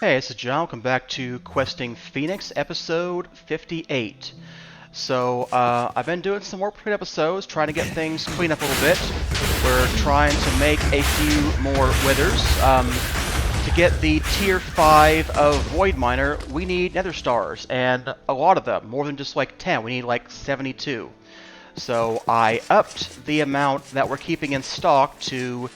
Hey, this is John. Welcome back to Questing Phoenix, episode 58. So, I've been doing some more episodes, trying to get things cleaned up a little bit. We're trying to make a few more withers. To get the tier 5 of Void Miner, we need nether stars, and a lot of them, more than just like 10. We need like 72. So I upped the amount that we're keeping in stock to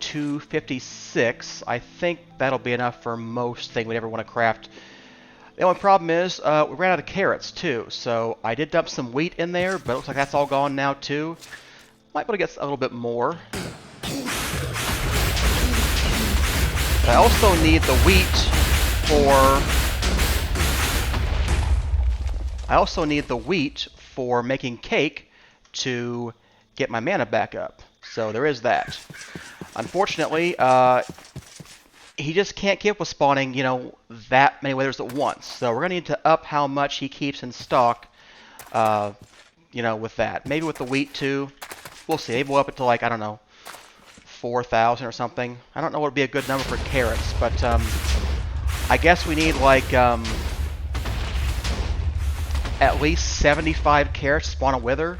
256. I think that'll be enough for most things we'd ever want to craft. The only problem is we ran out of carrots too, so I did dump some wheat in there, but it looks like that's all gone now too. Might be able to get a little bit more. I also need the wheat for making cake to get my mana back up. So there is that. Unfortunately, he just can't keep with spawning, that many withers at once. So we're going to need to up how much he keeps in stock, with that. Maybe with the wheat too. We'll see. Maybe we'll up it to like, I don't know, 4,000 or something. I don't know what would be a good number for carrots, but I guess we need like at least 75 carrots to spawn a wither.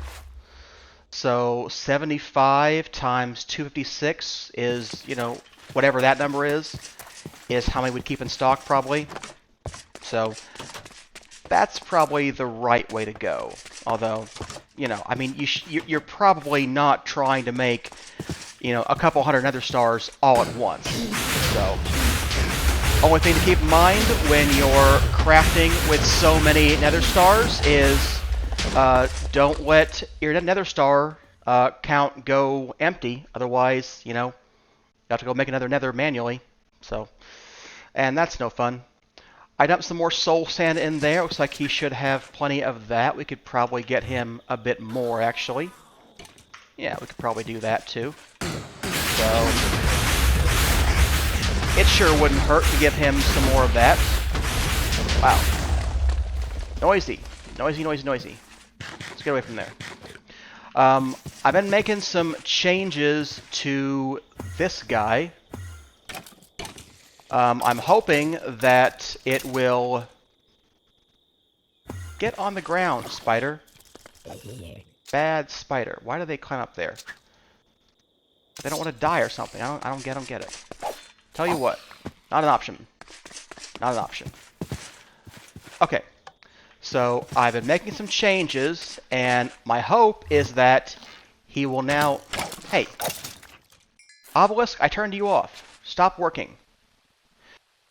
So 75 times 256 is, whatever that number is how many we'd keep in stock probably. So that's probably the right way to go. Although, I mean, you're probably not trying to make, a couple hundred nether stars all at once. So only thing to keep in mind when you're crafting with so many nether stars is don't let your nether star count go empty. Otherwise, you have to go make another nether manually. So, and that's no fun. I dumped some more soul sand in there. Looks like he should have plenty of that. We could probably get him a bit more, actually. Yeah, we could probably do that too. So, it sure wouldn't hurt to give him some more of that. Wow. Noisy. Noisy, noisy, noisy. Let's get away from there. I've been making some changes to this guy. I'm hoping that it will get on the ground, spider. Bad spider. Why do they climb up there? They don't want to die or something. I don't get it. Tell you what, not an option. Not an option. Okay. So I've been making some changes, and my hope is that he will now... Hey, Obelisk, I turned you off. Stop working.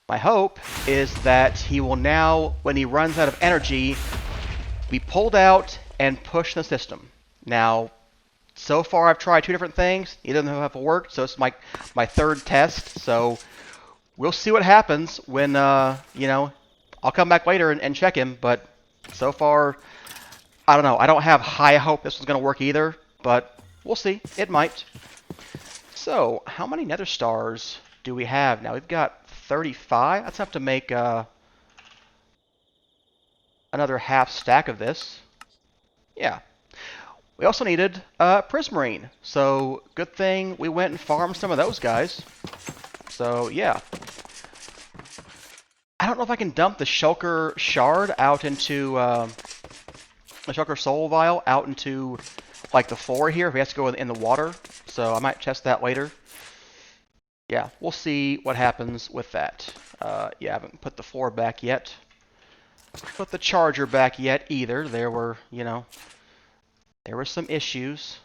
My hope is that he will now, when he runs out of energy, be pulled out and pushed in the system. Now, so far I've tried two different things. Neither of them have worked, so it's my third test. So we'll see what happens when, I'll come back later and check him, but... So far, I don't know. I don't have high hope this was going to work either, but we'll see. It might. So, how many nether stars do we have now? We've got 35. That's enough to make another half stack of this. Yeah. We also needed prismarine. So, good thing we went and farmed some of those guys. So, yeah. I don't know if I can dump the shulker shard out into the shulker soul vial out into like the floor here if he has to go in the water. So I might test that later. Yeah, we'll see what happens with that. Yeah, I haven't put the floor back yet. Put the charger back yet either. There were some issues.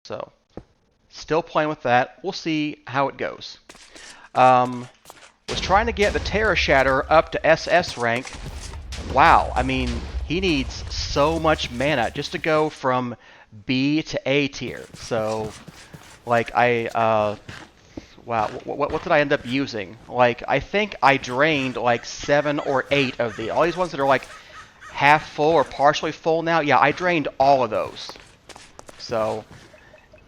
So still playing with that. We'll see how it goes. Was trying to get the Terra Shatter up to SS rank. Wow, I mean, he needs so much mana just to go from B to A tier. So, like, wow, what did I end up using? Like, I think I drained like 7 or 8 of these. All these ones that are like half full or partially full now, yeah, I drained all of those. So,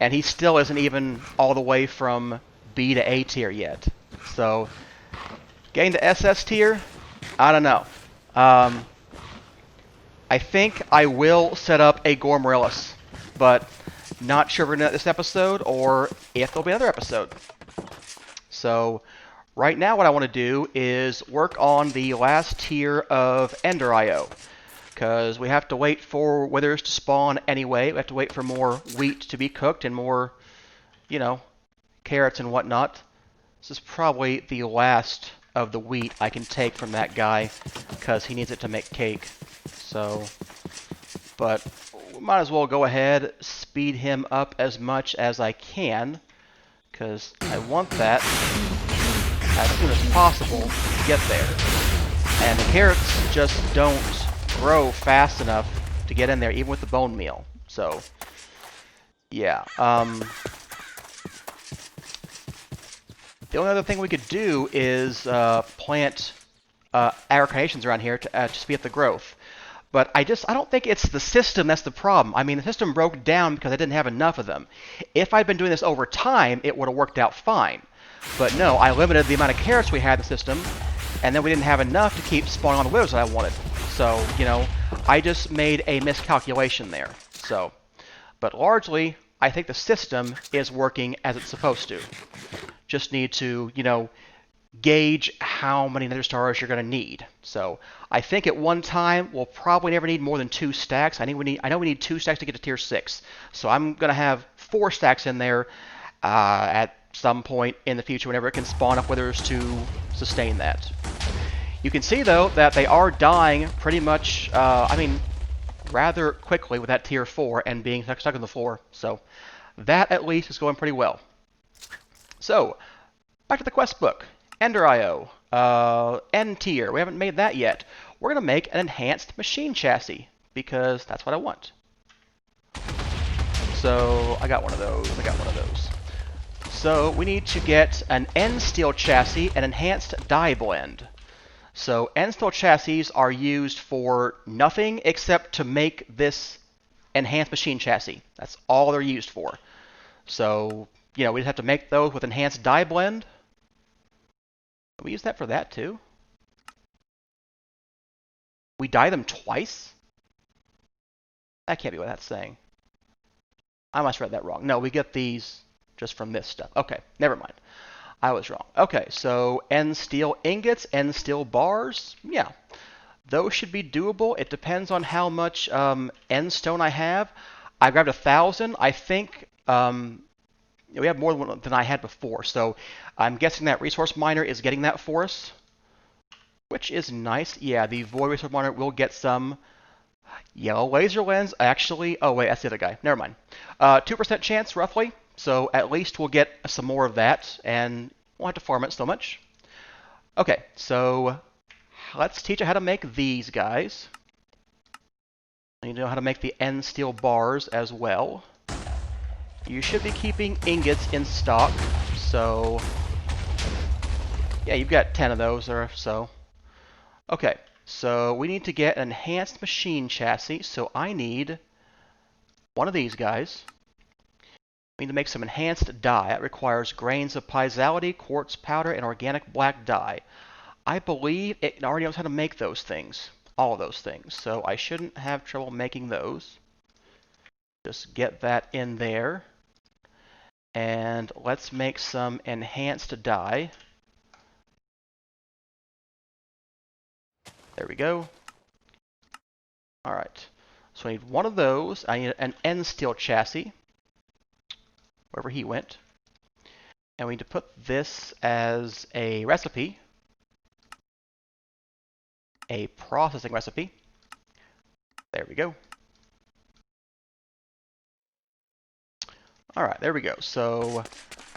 and he still isn't even all the way from B to A tier yet. So, getting to SS tier, I don't know. I think I will set up a Gormorillus, but not sure if we're going to this episode or if there'll be another episode. So right now what I want to do is work on the last tier of Ender IO, because we have to wait for withers to spawn anyway. We have to wait for more wheat to be cooked and more, you know, carrots and whatnot. This is probably the last of the wheat I can take from that guy, because he needs it to make cake. So, but we might as well go ahead, speed him up as much as I can, because I want that as soon as possible to get there. And the carrots just don't grow fast enough to get in there, even with the bone meal. So, yeah. The only other thing we could do is plant agri-carnations around here to speed up the growth. But I don't think it's the system that's the problem. I mean, the system broke down because I didn't have enough of them. If I'd been doing this over time, it would have worked out fine. But no, I limited the amount of carrots we had in the system, and then we didn't have enough to keep spawning on the withers that I wanted. So, you know, I just made a miscalculation there. So, but largely, I think the system is working as it's supposed to. Just need to, you know, gauge how many nether stars you're going to need. So I think at one time we'll probably never need more than 2 stacks. I know we need 2 stacks to get to tier 6. So I'm going to have 4 stacks in there at some point in the future whenever it can spawn up withers to sustain that. You can see though that they are dying pretty much, I mean, rather quickly with that tier 4 and being stuck on the floor. So that at least is going pretty well. So back to the quest book. Ender IO, N tier. We haven't made that yet. We're going to make an enhanced machine chassis because that's what I want. So I got one of those. So we need to get an N steel chassis and enhanced die blend. So N steel chassis are used for nothing except to make this enhanced machine chassis. That's all they're used for. So, you know, we just have to make those with enhanced die blend. We use that for that too. We dye them twice? That can't be what that's saying. I must have read that wrong. No, we get these just from this stuff. Okay, never mind. I was wrong. Okay, so N steel ingots, N steel bars. Yeah, those should be doable. It depends on how much N stone I have. I grabbed 1,000. I think we have more than I had before, so I'm guessing that resource miner is getting that for us, which is nice. Yeah, the void resource miner will get some yellow laser lens. Actually, oh wait, that's the other guy. Never mind. 2% chance, roughly, so at least we'll get some more of that, and won't have to farm it so much. Okay, so let's teach you how to make these guys. You know how to make the N steel bars as well. You should be keeping ingots in stock, so yeah, you've got 10 of those or so. Okay, so we need to get an enhanced machine chassis, so I need one of these guys. We need to make some enhanced dye. That requires grains of piezoality, quartz powder, and organic black dye. I believe it already knows how to make those things, all of those things, so I shouldn't have trouble making those. Just get that in there. And let's make some enhanced dye. There we go. Alright, so I need one of those. I need an N steel chassis, wherever he went. And we need to put this as a recipe, a processing recipe. There we go. Alright, there we go. So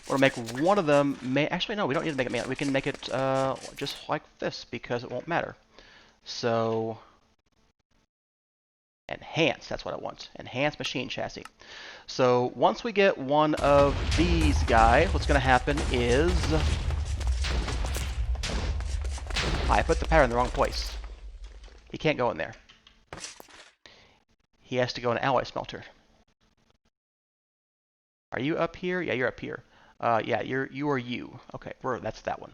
we'll make one of them. Actually, no, we don't need to make it manual. We can make it just like this because it won't matter. So enhance, that's what I want. Enhanced machine chassis. So once we get one of these guys, what's going to happen is I put the power in the wrong place. He can't go in there. He has to go in an alloy smelter. Are you up here? Yeah, you're up here. Yeah, you are you. Okay, that's that one.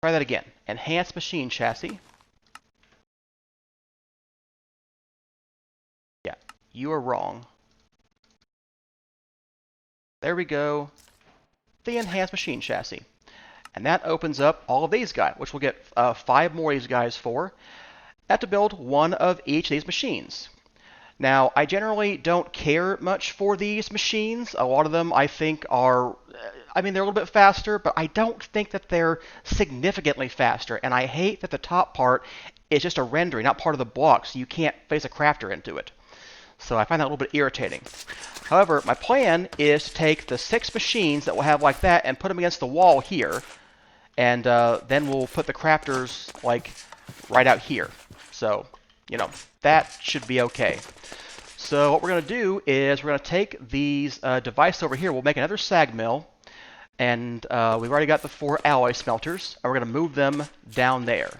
Try that again. Enhanced machine chassis. Yeah, you are wrong. There we go. The enhanced machine chassis. And that opens up all of these guys, which we'll get 5 more of these guys for. I have to build 1 of each of these machines. Now, I generally don't care much for these machines. A lot of them I think are, I mean, they're a little bit faster, but I don't think that they're significantly faster. And I hate that the top part is just a rendering, not part of the block, so you can't place a crafter into it. So I find that a little bit irritating. However, my plan is to take the 6 machines that we'll have like that and put them against the wall here. And then we'll put the crafters like right out here. So, you know, that should be okay. So what we're going to do is we're going to take these devices over here. We'll make another sag mill. And we've already got the 4 alloy smelters. And we're going to move them down there.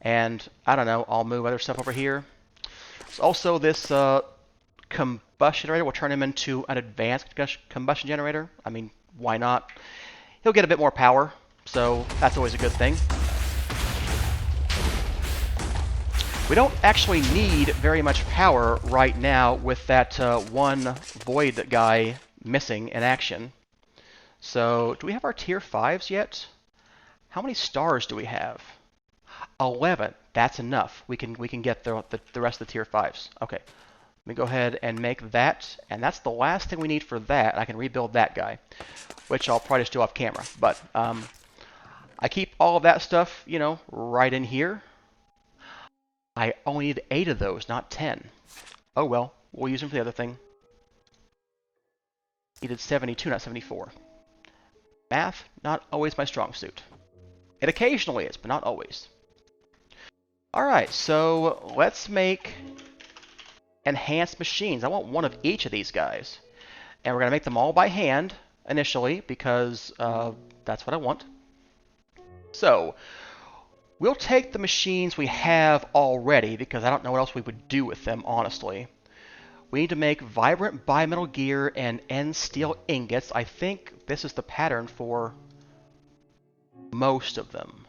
And I don't know, I'll move other stuff over here. There's also this combustion generator. We'll turn him into an advanced combustion generator. I mean, why not? He'll get a bit more power. So that's always a good thing. We don't actually need very much power right now with that 1 void guy missing in action. So do we have our tier 5s yet? How many stars do we have? 11. That's enough. We can get the rest of the tier 5s. Okay. Let me go ahead and make that. And that's the last thing we need for that. I can rebuild that guy, which I'll probably just do off camera. But I keep all of that stuff, you know, right in here. I only need 8 of those, not 10. Oh well, we'll use them for the other thing. Needed 72, not 74. Math, not always my strong suit. It occasionally is, but not always. Alright, so let's make enhanced machines. I want 1 of each of these guys. And we're going to make them all by hand initially, because that's what I want. So, we'll take the machines we have already, because I don't know what else we would do with them, honestly. We need to make vibrant bimetal gear and end steel ingots. I think this is the pattern for most of them.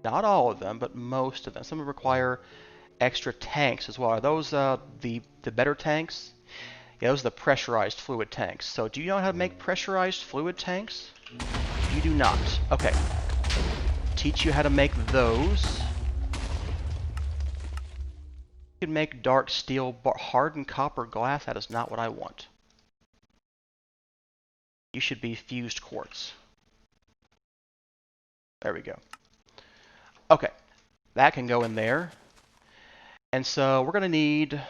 Not all of them, but most of them. Some require extra tanks as well. Are those the better tanks? Yeah, those are the pressurized fluid tanks. So do you know how to make pressurized fluid tanks? You do not. Okay. Teach you how to make those. You can make dark steel, hardened copper glass. That is not what I want. You should be fused quartz. There we go. Okay, that can go in there. And so we're going to need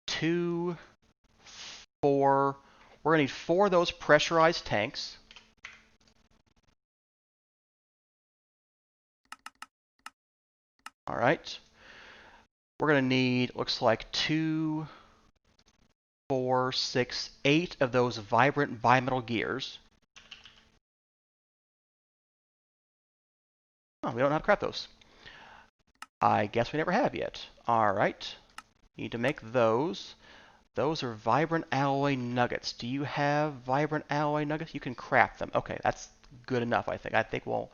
2, 4. We're going to need 4 of those pressurized tanks. All right. We're going to need, looks like 2, 4, 6, 8 of those vibrant bimetal gears. Oh, we don't know how to craft those. I guess we never have yet. All right. Need to make those. Those are vibrant alloy nuggets. Do you have vibrant alloy nuggets? You can craft them. Okay, that's good enough, I think. I think we'll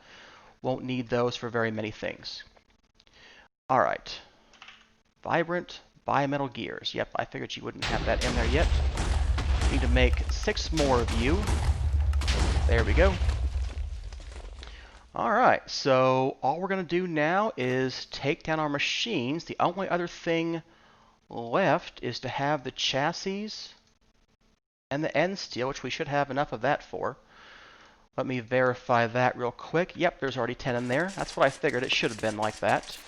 won't need those for very many things. All right. Vibrant bimetal gears. Yep, I figured you wouldn't have that in there yet. Need to make 6 more of you. There we go. All right, so all we're going to do now is take down our machines. The only other thing left is to have the chassis and the end steel, which we should have enough of that for. Let me verify that real quick. Yep, there's already 10 in there. That's what I figured. It should have been like that.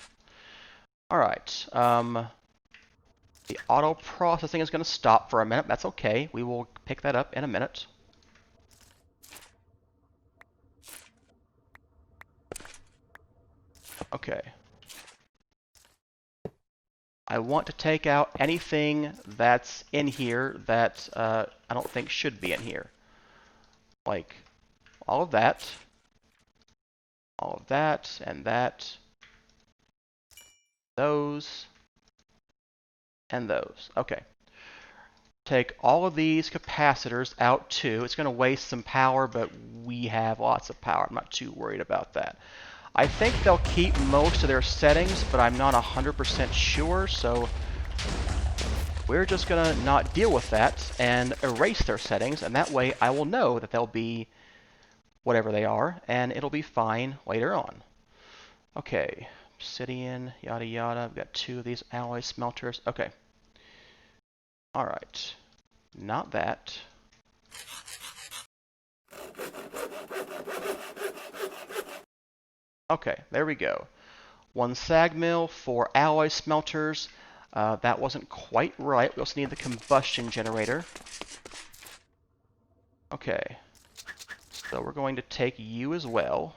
All right. The auto processing is going to stop for a minute. That's okay. We will pick that up in a minute. Okay. I want to take out anything that's in here that I don't think should be in here. Like all of that, and that, those, and those. Okay. Take all of these capacitors out too. It's going to waste some power, but we have lots of power. I'm not too worried about that. I think they'll keep most of their settings, but I'm not 100% sure, so we're just going to not deal with that and erase their settings, and that way I will know that they'll be whatever they are, and it'll be fine later on. Okay, obsidian, yada yada. I've got 2 of these alloy smelters. Okay. All right. Not that. Okay, there we go. 1 sag mill, 4 alloy smelters. That wasn't quite right. We also need the combustion generator. Okay. So we're going to take you as well.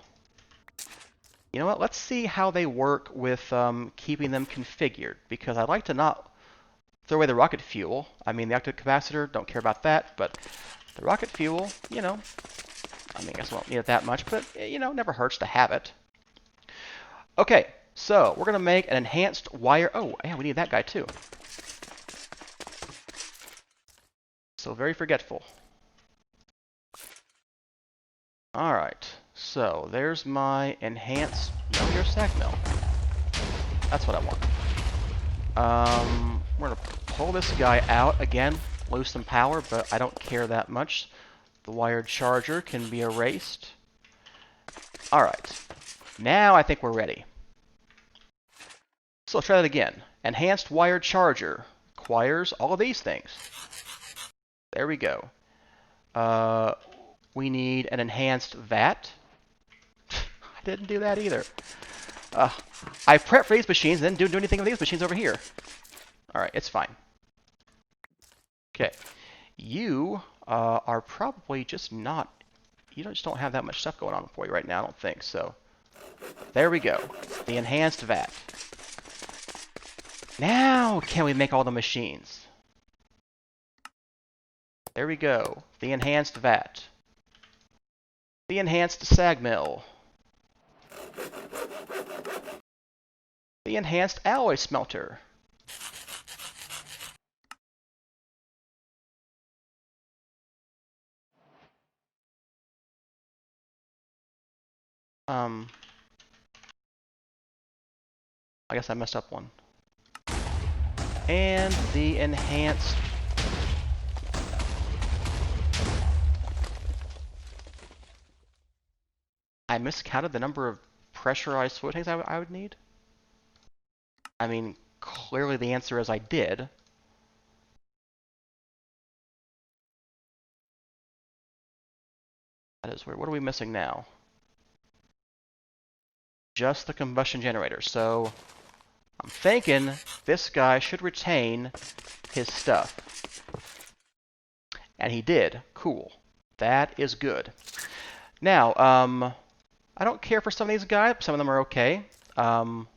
You know what? Let's see how they work with keeping them configured, because I'd like to not throw away the rocket fuel. I mean, the active capacitor, don't care about that, but the rocket fuel, you know, I mean, I guess we won't need it that much, but, you know, never hurts to have it. Okay, so we're going to make an enhanced wire. Oh, yeah, we need that guy too. So very forgetful. All right, so there's my enhanced. No, you're a sag mill. That's what I want. We're gonna pull this guy out again, lose some power, but I don't care that much. The wired charger can be erased. All right, now I think we're ready. So let's try that again. Enhanced wired charger requires all of these things. There we go. We need an enhanced VAT. I didn't do that either. I prepped for these machines and didn't do anything with these machines over here. Alright, it's fine. Okay. You are probably just not... You just don't have that much stuff going on for you right now, I don't think. So, there we go. The enhanced VAT. Now can we make all the machines? There we go. The enhanced VAT. The enhanced sag mill. The enhanced alloy smelter. I guess I messed up one. And the enhanced... I miscounted the number of pressurized float tanks I would need. I mean, clearly the answer is I did. That is weird. What are we missing now? Just the combustion generator. So I'm thinking this guy should retain his stuff. And he did. Cool. That is good. Now, I don't care for some of these guys, but some of them are okay.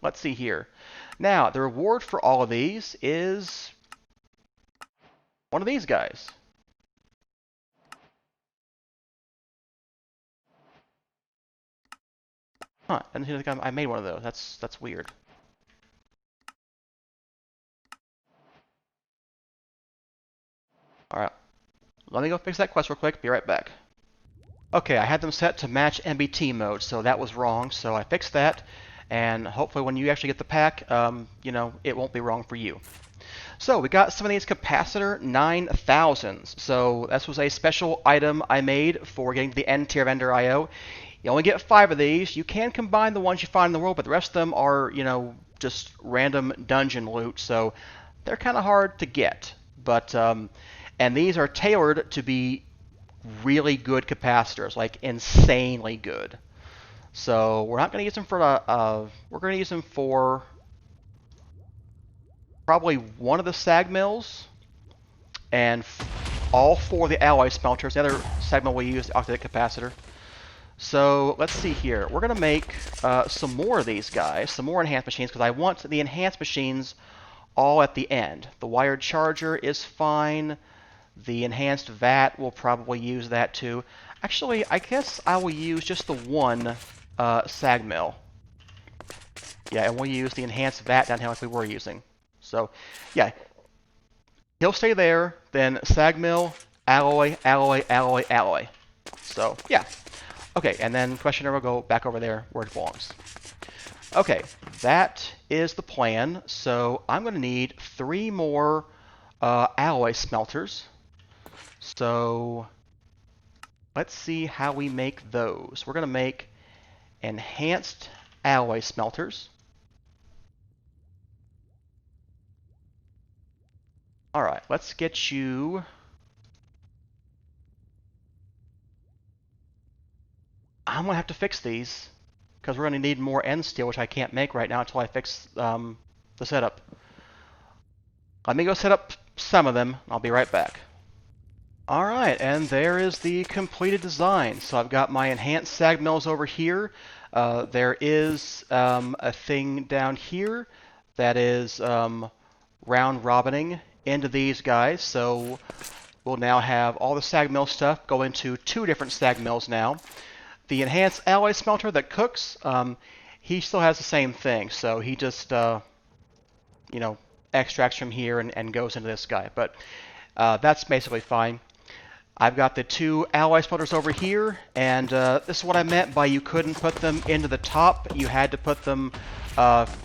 Let's see here. Now, the reward for all of these is one of these guys. Huh, I didn't think I made one of those. That's weird. Alright. Let me go fix that quest real quick. Be right back. Okay, I had them set to match MBT mode, so that was wrong. So I fixed that, and hopefully when you actually get the pack, you know, it won't be wrong for you. So we got some of these capacitor 9000s. So this was a special item I made for getting to the end tier of Ender IO. You only get 5 of these. You can combine the ones you find in the world, but the rest of them are, you know, just random dungeon loot, so they're kind of hard to get. But and these are tailored to be really good capacitors, like insanely good. So we're not going to use them for we're going to use them for probably one of the sag mills and all 4 of the alloy smelters. The other sag mill we use the octadic capacitor. So let's see here. We're going to make some more of these guys, some more enhanced machines, because I want the enhanced machines all at the end. The wired charger is fine. The enhanced VAT, will probably use that too. Actually, I guess I will use just the one sag mill. Yeah, and we'll use the enhanced VAT down here like we were using. So, yeah. He'll stay there, then sag mill, alloy, alloy, alloy, alloy. So, yeah. Okay, and then questioner will go back over there where it belongs. Okay, that is the plan. So I'm going to need 3 more alloy smelters. So let's see how we make those. We're going to make enhanced alloy smelters. All right, let's get you... I'm going to have to fix these because we're going to need more end steel, which I can't make right now until I fix the setup. Let me go set up some of them. I'll be right back. All right, and there is the completed design. So I've got my enhanced sag mills over here. There is a thing down here that is round robining into these guys. So we'll now have all the sag mill stuff go into 2 different sag mills now. The enhanced alloy smelter that cooks, he still has the same thing. So he just, you know, extracts from here and goes into this guy. But that's basically fine. I've got the 2 alloy smelters over here, and this is what I meant by you couldn't put them into the top. You had to put them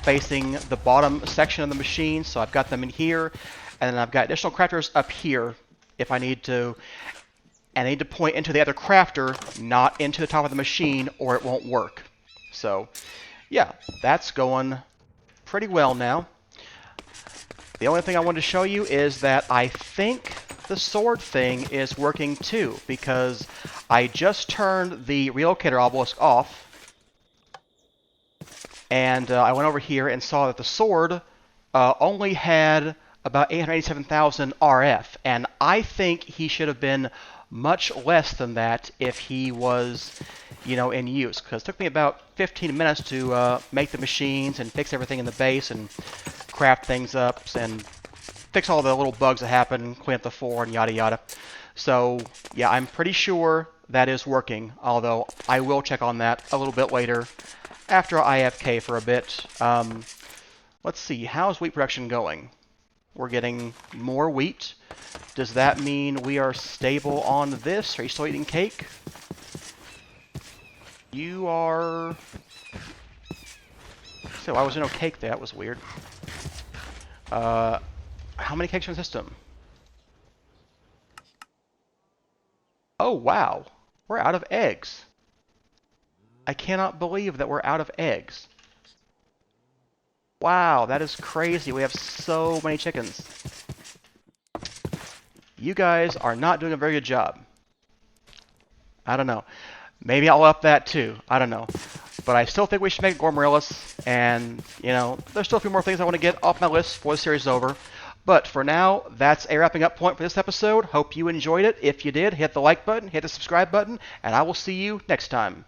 facing the bottom section of the machine. So I've got them in here, and then I've got additional crafters up here if I need to. And I need to point into the other crafter, not into the top of the machine, or it won't work. So, yeah, that's going pretty well now. The only thing I wanted to show you is that I think the sword thing is working too, because I just turned the relocator obelisk off, and I went over here and saw that the sword only had about 887,000 RF, and I think he should have been much less than that if he was, you know, in use, because it took me about 15 minutes to make the machines and fix everything in the base and craft things up and fix all the little bugs that happen, clean up the floor and yada yada. So yeah, I'm pretty sure that is working, although I will check on that a little bit later after I AFK for a bit. Let's see, how's wheat production going? We're getting more wheat. Does that mean we are stable on this? Are you still eating cake? You are... So I was in no cake there. That was weird. How many cakes are in the system? Oh, wow. We're out of eggs. I cannot believe that we're out of eggs. Wow, that is crazy. We have so many chickens. You guys are not doing a very good job. I don't know. Maybe I'll up that too. I don't know. But I still think we should make Gormarillas. And, you know, there's still a few more things I want to get off my list before the series is over. But for now, that's a wrapping up point for this episode. Hope you enjoyed it. If you did, hit the like button, hit the subscribe button, and I will see you next time.